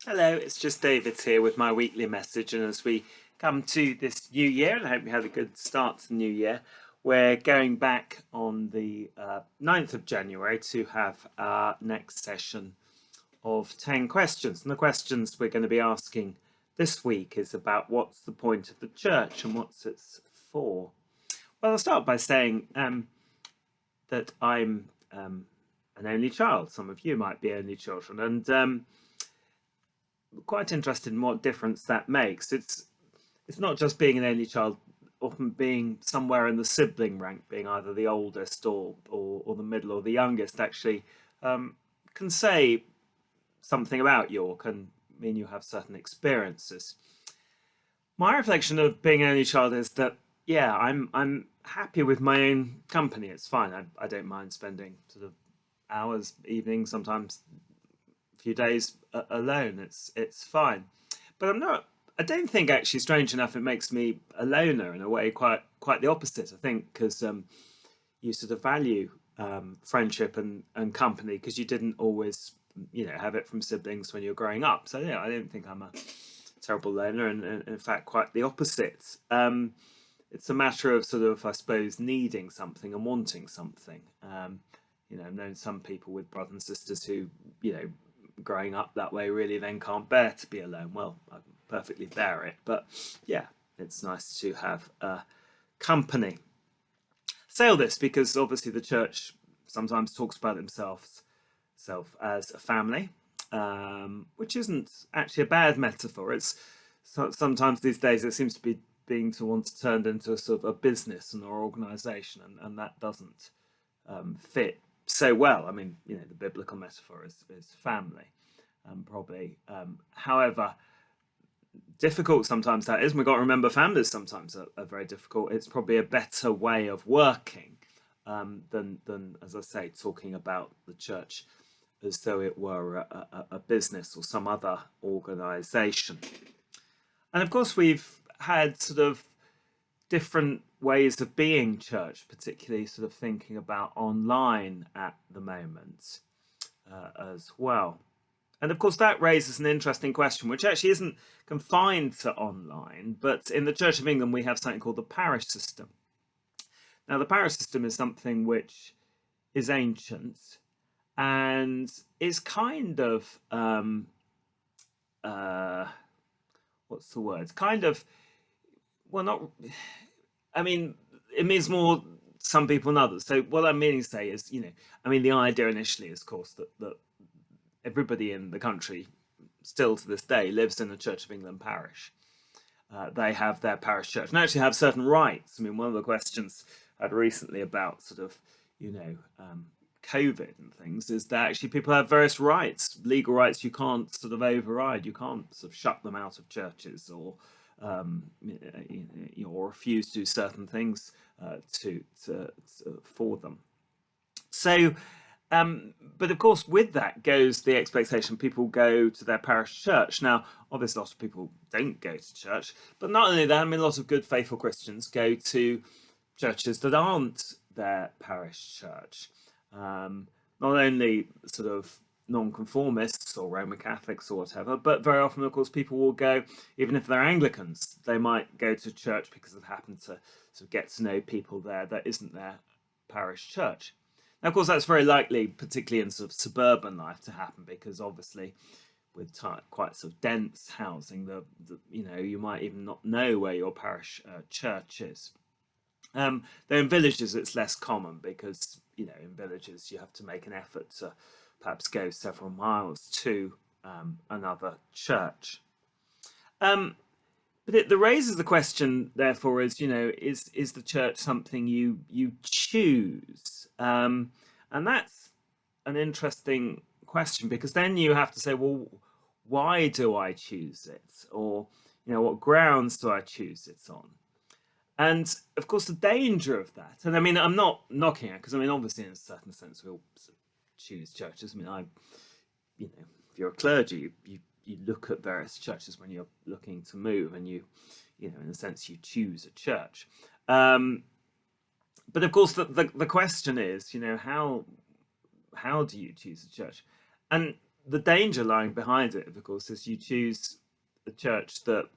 Hello, it's just David here with my weekly message. And as we come to this new year, and I hope you had a good start to the new year, we're going back on the 9th of January to have our next session of 10 questions. And the questions we're going to be asking this week is about what's the point of the church and what's it for. Well, I'll start by saying that I'm an only child. Some of you might be only children. And quite interested in what difference that makes. It's not just being an only child, often being somewhere in the sibling rank, being either the oldest or the middle or the youngest, actually can say something about you or can mean you have certain experiences. My reflection of being an only child is that yeah, I'm happy with my own company. It's fine. I don't mind spending sort of hours, evenings, sometimes few days alone. It's fine, but I'm not. I don't think actually, strange enough, it makes me a loner in a way. Quite the opposite. I think because you sort of value friendship and company because you didn't always have it from siblings when you're growing up. So yeah, I don't think I'm a terrible loner, and in fact quite the opposite. It's a matter of sort of, I suppose, needing something and wanting something. I've known some people with brothers and sisters who growing up that way really then can't bear to be alone. Well, I can perfectly bear it, but yeah, it's nice to have company. Say all this because obviously the church sometimes talks about themselves self as a family, which isn't actually a bad metaphor. It's sometimes these days it seems to be being to once turned into a sort of a business and or organization, and that doesn't fit so well. I mean, the biblical metaphor is family, probably. However difficult sometimes that is, and we've got to remember families sometimes are very difficult. It's probably a better way of working than, as I say, talking about the church as though it were a business or some other organization. And of course, we've had sort of different ways of being church, particularly sort of thinking about online at the moment as well. And of course, that raises an interesting question, which actually isn't confined to online, but in the Church of England, we have something called the parish system. Now, the parish system is something which is ancient and is kind of, what's the word? It's kind of, well, not, I mean, it means more some people than others. So what I'm meaning to say is, the idea initially is, of course, that everybody in the country still to this day lives in a Church of England parish. They have their parish church and actually have certain rights. I mean, one of the questions I had recently about sort of, COVID and things is that actually people have various rights, legal rights you can't sort of override. You can't sort of shut them out of churches or refuse to do certain things for them. So, but of course, with that goes the expectation people go to their parish church. Now, obviously, lots of people don't go to church, but not only that, a lot of good, faithful Christians go to churches that aren't their parish church. Not only sort of non-conformists or Roman Catholics or whatever, but very often, of course, people will go, even if they're Anglicans, they might go to church because they've happened to sort of get to know people there that isn't their parish church. Now, of course, that's very likely, particularly in sort of suburban life, to happen because obviously with quite sort of dense housing, you might even not know where your parish church is. Though in villages it's less common because in villages you have to make an effort to perhaps go several miles to another church. But it raises the question, therefore, is the church something you choose? And that's an interesting question because then you have to say, well, why do I choose it? Or, what grounds do I choose it on? And of course, the danger of that, and I'm not knocking it because obviously, in a certain sense, we all choose churches. If you're a clergy, you look at various churches when you're looking to move, and in a sense, you choose a church. But of course, the question is, how do you choose a church? And the danger lying behind it, of course, is you choose a church that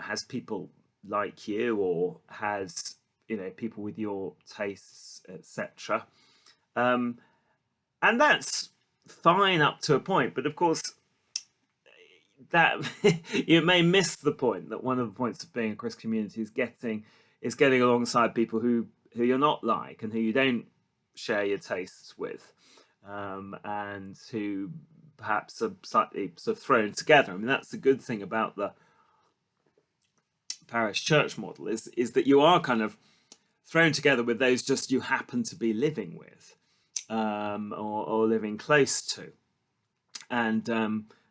has people like you, or has people with your tastes, etc. Um, and that's fine up to a point, but of course that you may miss the point that one of the points of being a Christian community is getting alongside people who you're not like, and who you don't share your tastes with, and who perhaps are slightly sort of thrown together. I mean, that's the good thing about the parish church model, is that you are kind of thrown together with those just you happen to be living with, or living close to. And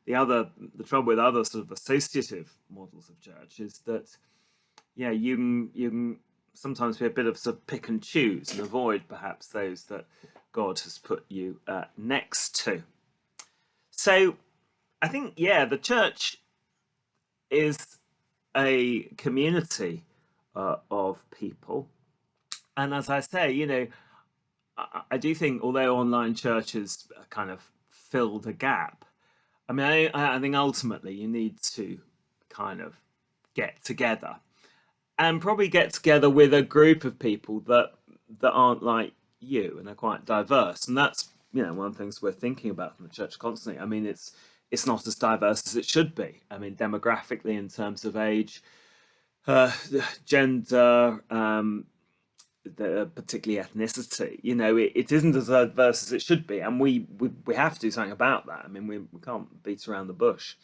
the trouble with other sort of associative models of church is that you can sometimes be a bit of sort of pick and choose, and avoid perhaps those that God has put you next to. So I think the church is a community of people, and as I say, I do think, although online churches kind of filled a gap, I mean, I think ultimately you need to kind of get together, and probably get together with a group of people that aren't like you and are quite diverse. And that's one of the things we're thinking about in the church constantly. I mean, it's not as diverse as it should be. I mean, demographically, in terms of age, gender, particularly ethnicity, it isn't as diverse as it should be, and we have to do something about that. I mean, we can't beat around the bush.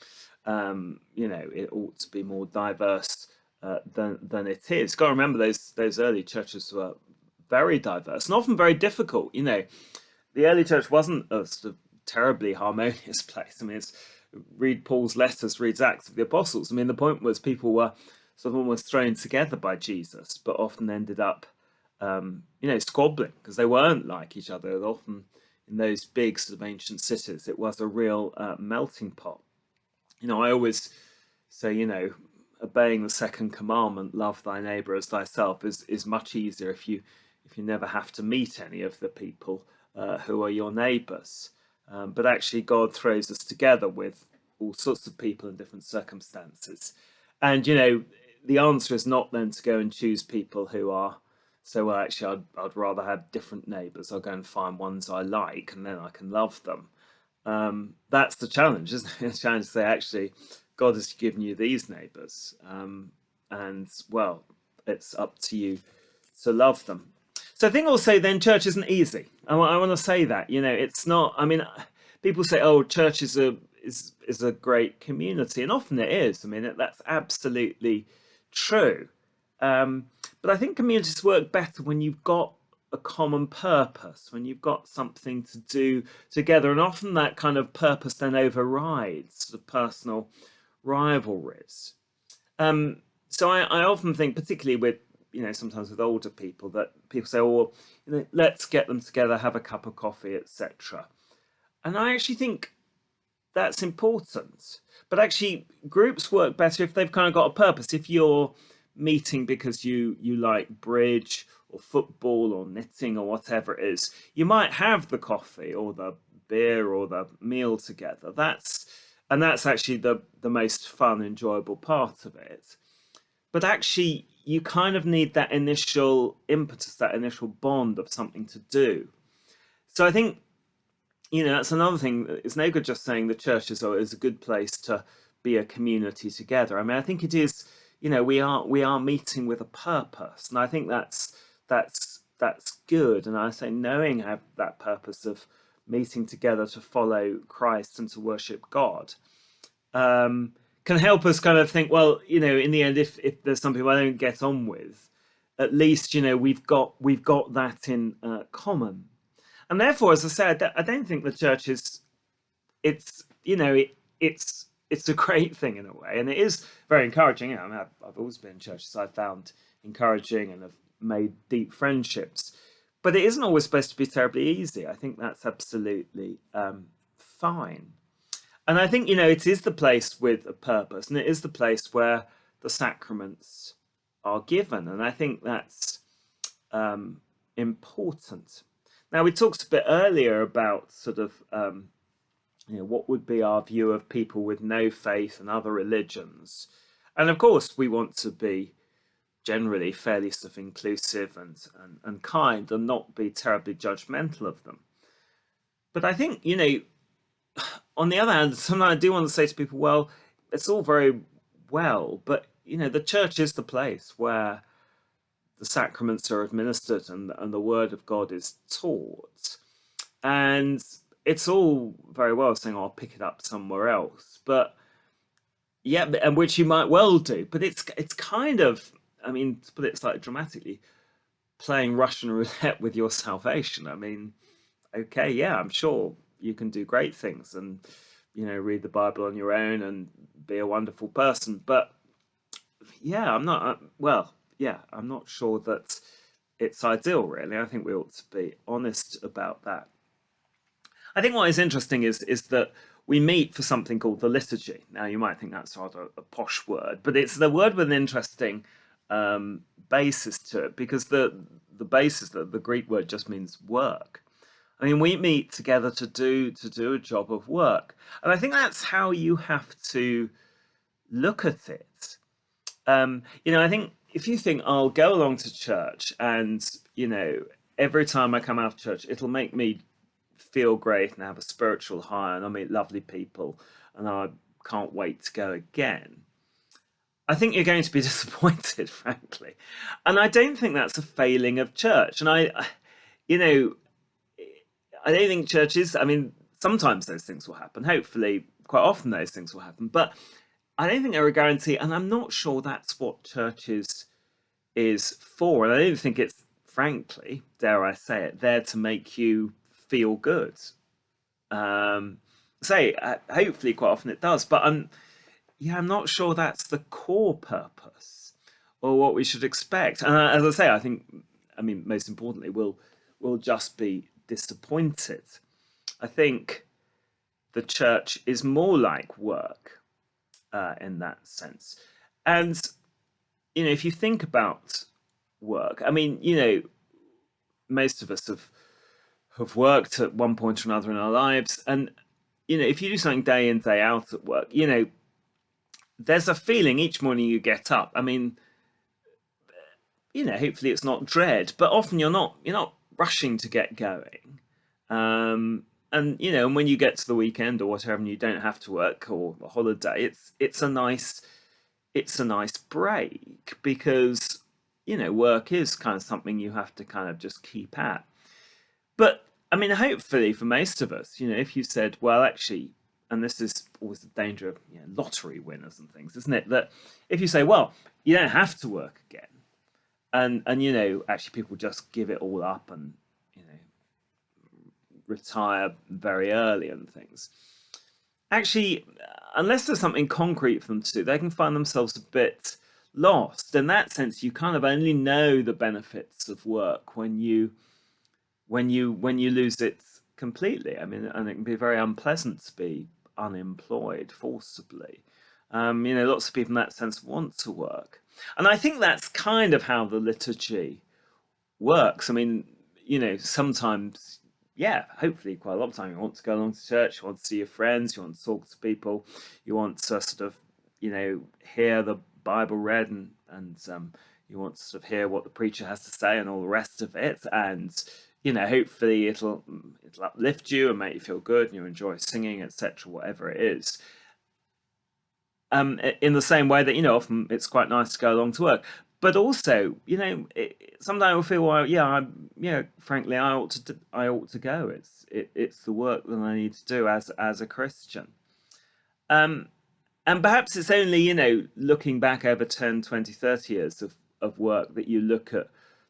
It ought to be more diverse than it is. Got to remember, those early churches were very diverse and often very difficult. The early church wasn't a sort of terribly harmonious place. I mean, read Paul's letters, read Acts of the Apostles. I mean, the point was people were sort of almost thrown together by Jesus, but often ended up squabbling because they weren't like each other. Often in those big sort of ancient cities, it was a real melting pot. I always say, obeying the second commandment, love thy neighbor as thyself, is much easier if you never have to meet any of the people who are your neighbors. But actually, God throws us together with all sorts of people in different circumstances. And, the answer is not then to go and choose people who are, so well, actually, I'd rather have different neighbors. I'll go and find ones I like, and then I can love them. That's the challenge, isn't it? The challenge to say, actually, God has given you these neighbors, and well, it's up to you to love them. So I think also then church isn't easy. I want to say that it's not. I mean, people say, "Oh, church is a great community," and often it is. I mean, that's absolutely true. But I think communities work better when you've got a common purpose, when you've got something to do together, and often that kind of purpose then overrides the personal rivalries. So I often think, particularly with sometimes with older people, that people say, "Oh, let's get them together, have a cup of coffee, etc." And I actually think that's important. But actually, groups work better if they've kind of got a purpose. If you're meeting because you like bridge or football or knitting or whatever it is, you might have the coffee or the beer or the meal together. That's actually the most fun, enjoyable part of it. But actually, you kind of need that initial impetus, that initial bond of something to do. So I think that's another thing. It's no good just saying the church is a good place to be a community together. I mean, I think it is. We are meeting with a purpose, and I think that's good. And I say knowing that purpose of meeting together to follow Christ and to worship God can help us kind of think, well, in the end, if there's some people I don't get on with, at least we've got that in common. And therefore, as I said, I don't think the church is. It's a great thing in a way, and it is very encouraging. I mean, I've always been in churches I found encouraging and have made deep friendships, but it isn't always supposed to be terribly easy. I think that's absolutely fine. And I think it is the place with a purpose, and it is the place where the sacraments are given, and I think that's important. Now, we talked a bit earlier about sort of what would be our view of people with no faith and other religions? And of course, we want to be generally fairly sort of inclusive and kind and not be terribly judgmental of them. But I think, on the other hand, sometimes I do want to say to people, well, it's all very well, but, the church is the place where the sacraments are administered and the word of God is taught. And it's all very well saying, oh, I'll pick it up somewhere else. But yeah, and which you might well do. But it's kind of, I mean, to put it slightly dramatically, playing Russian roulette with your salvation. I mean, okay, yeah, I'm sure you can do great things and, read the Bible on your own and be a wonderful person. But yeah, I'm not sure that it's ideal, really. I think we ought to be honest about that. I think what is interesting is that we meet for something called the liturgy. Now, you might think that's rather a posh word, but it's the word with an interesting basis to it because the basis, the Greek word, just means work. I mean, we meet together to do a job of work, and I think that's how you have to look at it. I think if you think I'll go along to church and, every time I come out of church, it'll make me feel great and have a spiritual high and I'll meet lovely people and I can't wait to go again. I think you're going to be disappointed, frankly. And I don't think that's a failing of church. And you know, I don't think churches, I mean, sometimes those things will happen. Hopefully, quite often those things will happen. But I don't think they're a guarantee. And I'm not sure that's what churches is for. And I don't think it's, frankly, dare I say it, there to make you feel good. Hopefully, quite often it does. But I'm not sure that's the core purpose or what we should expect. And as I say, I mean, most importantly, we'll just be disappointed. I think the church is more like work in that sense. And if you think about work, I mean, most of us have worked at one point or another in our lives, and if you do something day in day out at work, there's a feeling each morning you get up. I mean, hopefully it's not dread, but often you're not rushing to get going. And when you get to the weekend or whatever, and you don't have to work or a holiday, it's a nice break because work is kind of something you have to kind of just keep at. But I mean, hopefully for most of us, if you said, well, actually, and this is always the danger of lottery winners and things, isn't it? That if you say, well, you don't have to work again, and actually people just give it all up and retire very early and things. Actually, unless there's something concrete for them to do, they can find themselves a bit lost. In that sense, you kind of only know the benefits of work when you lose it completely. I mean, and it can be very unpleasant to be unemployed forcibly. Lots of people in that sense want to work, and I think that's kind of how the liturgy works. I mean, sometimes, yeah, hopefully quite a lot of time you want to go along to church, you want to see your friends, you want to talk to people, you want to sort of, hear the Bible read and you want to sort of hear what the preacher has to say and all the rest of it. And, hopefully it'll uplift you and make you feel good and you enjoy singing, etc., whatever it is. In the same way that, often it's quite nice to go along to work. But also, sometimes I feel, well, frankly, I ought to go. It's the work that I need to do as a Christian. And perhaps it's only, looking back over 10, 20, 30 years of work that you look at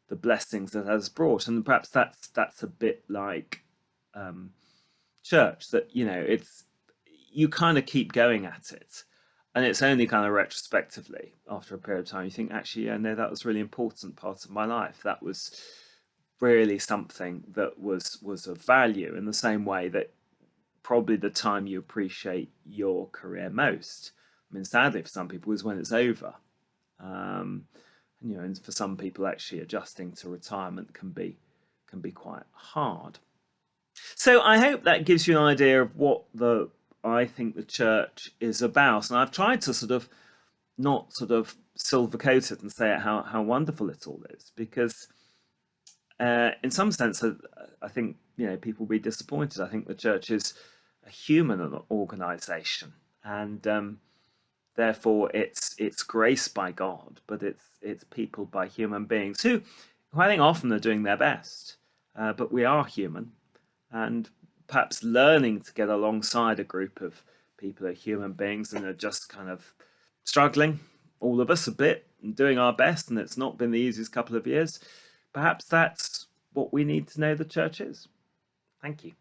the blessings that has brought. And perhaps that's a bit like church, that, it's you kind of keep going at it. And it's only kind of retrospectively, after a period of time, you think, actually, yeah, no, that was a really important part of my life. That was really something that was of value, in the same way that probably the time you appreciate your career most. I mean, sadly, for some people, is when it's over. And for some people, actually adjusting to retirement can be quite hard. So I hope that gives you an idea of what the I think the church is about, and I've tried to sort of not sort of silver coat it and say how wonderful it all is, because in some sense, I think people will be disappointed. I think the church is a human organization, and therefore it's graced by God, but it's people by human beings who I think often are doing their best, but we are human, and perhaps learning to get alongside a group of people who are human beings and are just kind of struggling, all of us a bit, and doing our best, and it's not been the easiest couple of years. Perhaps that's what we need to know the church is. Thank you.